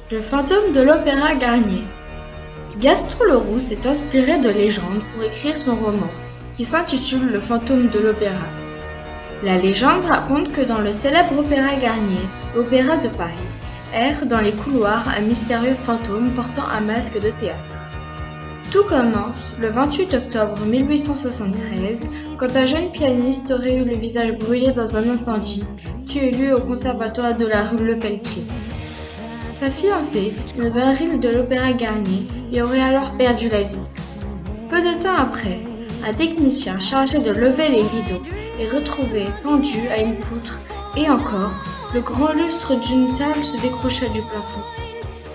Le fantôme de l'Opéra Garnier. Gaston Leroux s'est inspiré de légendes pour écrire son roman, qui s'intitule Le fantôme de l'Opéra. La légende raconte que dans le célèbre Opéra Garnier, l'Opéra de Paris, erre dans les couloirs un mystérieux fantôme portant un masque de théâtre. Tout commence le 28 octobre 1873, quand un jeune pianiste aurait eu le visage brûlé dans un incendie qui eut lieu au conservatoire de la rue Lepelletier. Sa fiancée, une ballerine de l'Opéra Garnier, y aurait alors perdu la vie. Peu de temps après, un technicien chargé de lever les rideaux est retrouvé pendu à une poutre et encore, le grand lustre d'une salle se décrocha du plafond.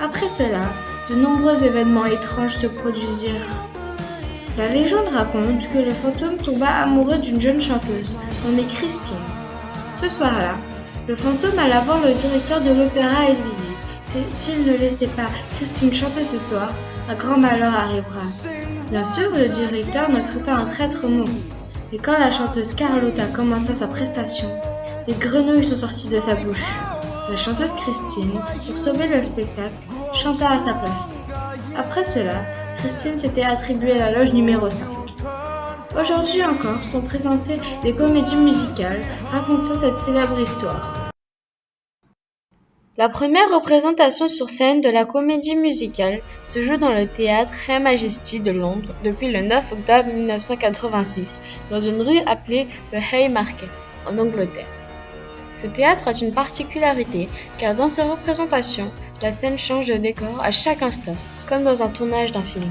Après cela, de nombreux événements étranges se produisirent. La légende raconte que le fantôme tomba amoureux d'une jeune chanteuse, nommée Christine. Ce soir-là, le fantôme alla voir le directeur de l'opéra et lui dit que s'il ne laissait pas Christine chanter ce soir, un grand malheur arrivera. Bien sûr, le directeur ne crut pas un traître mourir. Et quand la chanteuse Carlotta commença sa prestation, des grenouilles sont sorties de sa bouche. La chanteuse Christine, pour sauver le spectacle, chanta à sa place. Après cela, Christine s'était attribuée la loge numéro 5. Aujourd'hui encore sont présentées des comédies musicales racontant cette célèbre histoire. La première représentation sur scène de la comédie musicale se joue dans le théâtre Her Majesty de Londres depuis le 9 octobre 1986, dans une rue appelée le Haymarket, en Angleterre. Ce théâtre a une particularité car dans ses représentations, la scène change de décor à chaque instant, comme dans un tournage d'un film.